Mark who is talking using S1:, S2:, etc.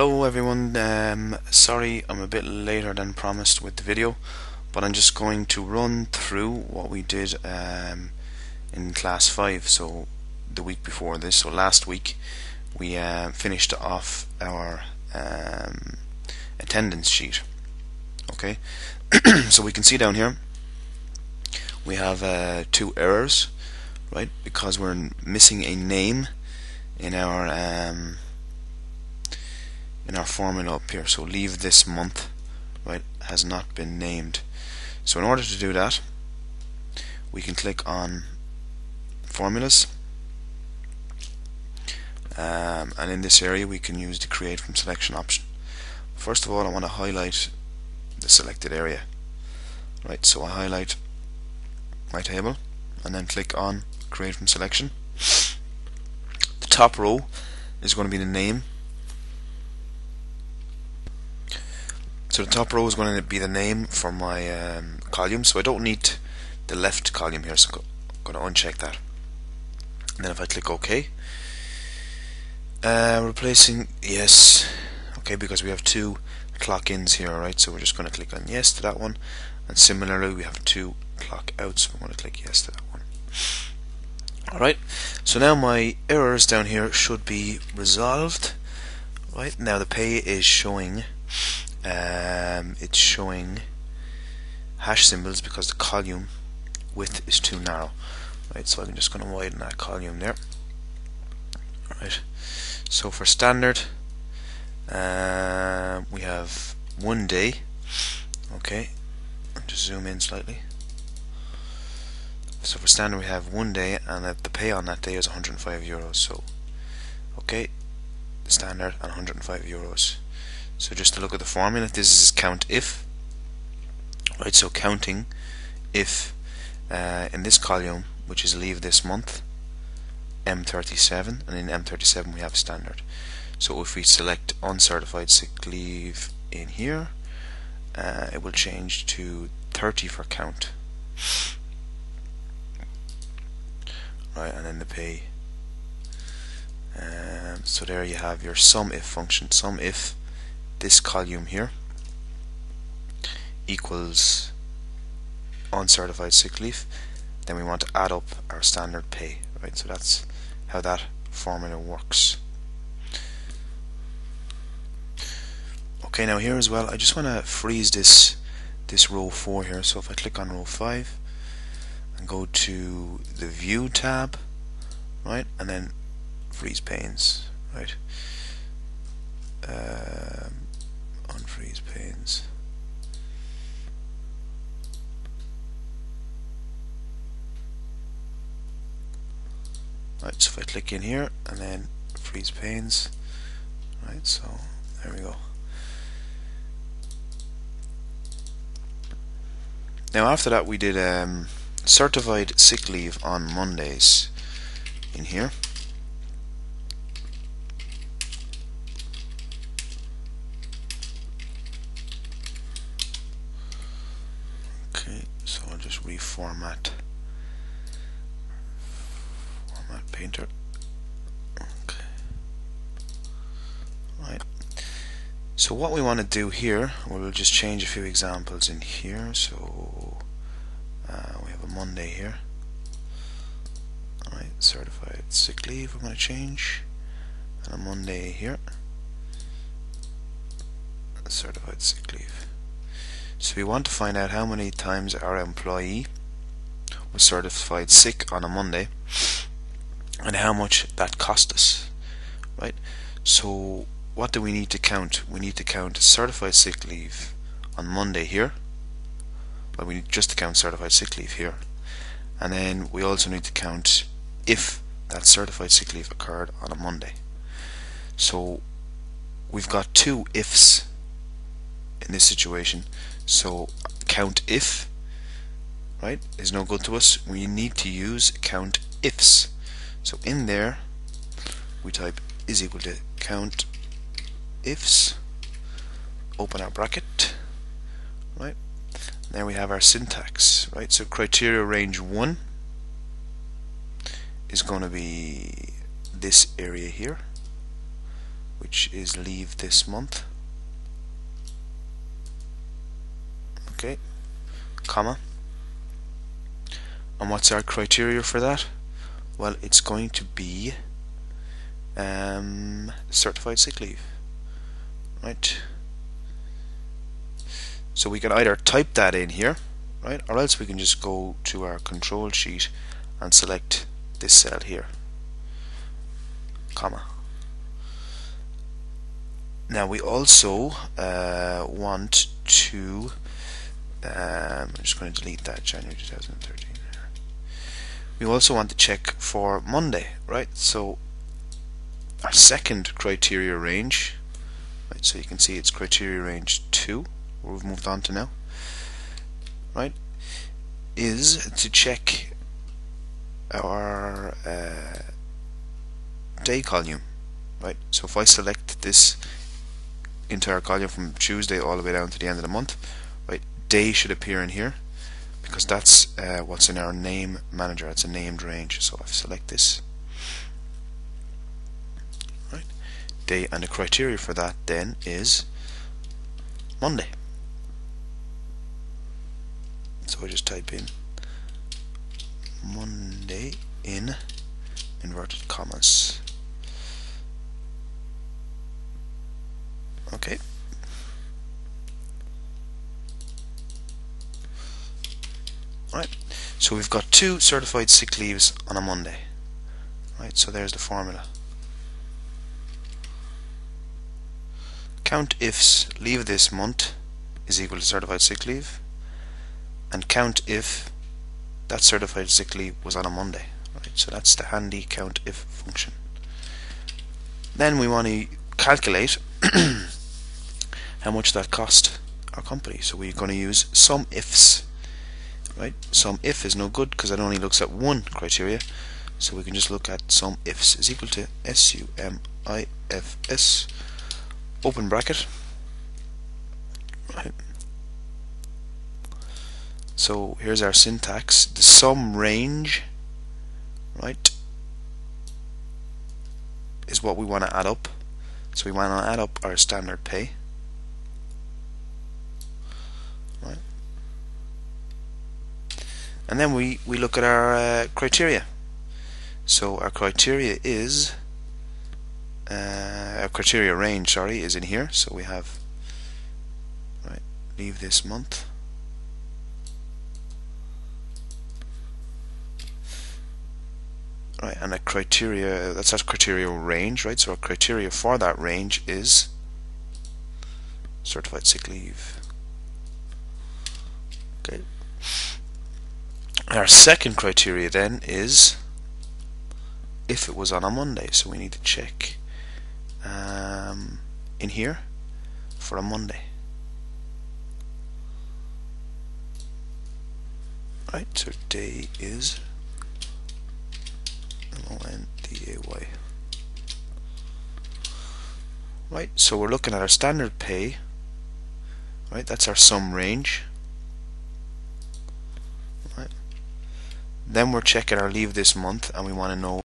S1: Hello everyone, sorry I'm a bit later than promised with the video, but I'm just going to run through what we did in class 5, so the week before this. So last week we finished off our attendance sheet. Okay, so we can see down here we have two errors, right, because we're missing a name in our formula up here. So leave this month, right, has not been named. So in order to do that, we can click on formulas, and in this area we can use the create from selection option. First of all, I want to highlight the selected area, right, so I highlight my table and then click on create from selection. The top row is going to be the name. So the top row is going to be the name for my column, so I don't need the left column here, so I'm going to uncheck that. And then if I click OK, replacing yes, okay, because we have two clock ins here, right, so we're just going to click on yes to that one, and similarly we have two clock outs, so I'm going to click yes to that one. Alright, so now my errors down here should be resolved. Right, now the pay is showing it's showing hash symbols because the column width is too narrow. Right, so I'm just going to widen that column there. Alright, so for standard we have 1 day. Okay, I'll just zoom in slightly. So for standard we have 1 day, and the pay on that day is €105. So okay, standard and €105. So just to look at the formula, this is count if, right? So counting if in this column, which is leave this month, M37, and in M37 we have standard. So if we select uncertified sick leave in here, it will change to 30 for count, right? And then the pay. So there you have your Sumif function. Sumif this column here equals uncertified sick leave, then we want to add up our standard pay, right? So that's how that formula works. Okay, now here as well, I just want to freeze this row 4 here. So if I click on row 5 and go to the view tab, right, and then freeze panes, right, unfreeze panes. Right, so if I click in here and then freeze panes, right, so there we go. Now after that we did certified sick leave on Mondays in here. Okay, so I'll just reformat painter. Okay, right. So what we want to do here, we'll just change a few examples in here. So we have a Monday here. Alright, certified sick leave we're going to change, and a Monday here, certified sick leave. So we want to find out how many times our employee was certified sick on a Monday and how much that cost us, right? So what do we need to count? We need to count certified sick leave on Monday here. Well, we need just to count certified sick leave here, and then we also need to count if that certified sick leave occurred on a Monday. So we've got two ifs in this situation. So count if, right, is no good to us. We need to use count ifs. So in there we type is equal to count ifs, open our bracket, right? There we have our syntax, right? So criteria range 1 is going to be this area here, which is leave this month. Okay, comma. And what's our criteria for that? Well, it's going to be certified sick leave, right? So we can either type that in here, right, or else we can just go to our control sheet and select this cell here, comma. Now we also want to I'm just going to delete that, January 2013. We also want to check for Monday, right? So our second criteria range, right, so you can see it's criteria range 2, where we've moved on to now, right, is to check our day column, right? So if I select this entire column from Tuesday all the way down to the end of the month, right, day should appear in here, because that's what's in our name manager. It's a named range. So if I select this, right, day, and the criteria for that then is Monday. So I just type in Monday in inverted commas. Okay. Right. So we've got 2 certified sick leaves on a Monday. Right. So there's the formula. Countifs leave this month is equal to certified sick leave, and count if that certified sick leave was on a Monday. Right. So that's the handy countif function. Then we want to calculate how much that cost our company. So we're going to use Sumifs. Right, Sumif is no good because it only looks at one criteria, so we can just look at Sumifs is equal to SUMIFS open bracket. Right. So here's our syntax. The sum range, right, is what we want to add up. So we want to add up our standard pay. Right. And then we look at our criteria. So our criteria is our criteria range, sorry, is in here. So we have, right, leave this month, right, and a criteria, that's our criteria range, right? So our criteria for that range is certified sick leave. Okay. Our second criteria then is if it was on a Monday, so we need to check in here for a Monday. Right, so day is MONDAY. Right, so we're looking at our standard pay. Right, that's our sum range. Right. Then we're checking our leave this month, and we want to know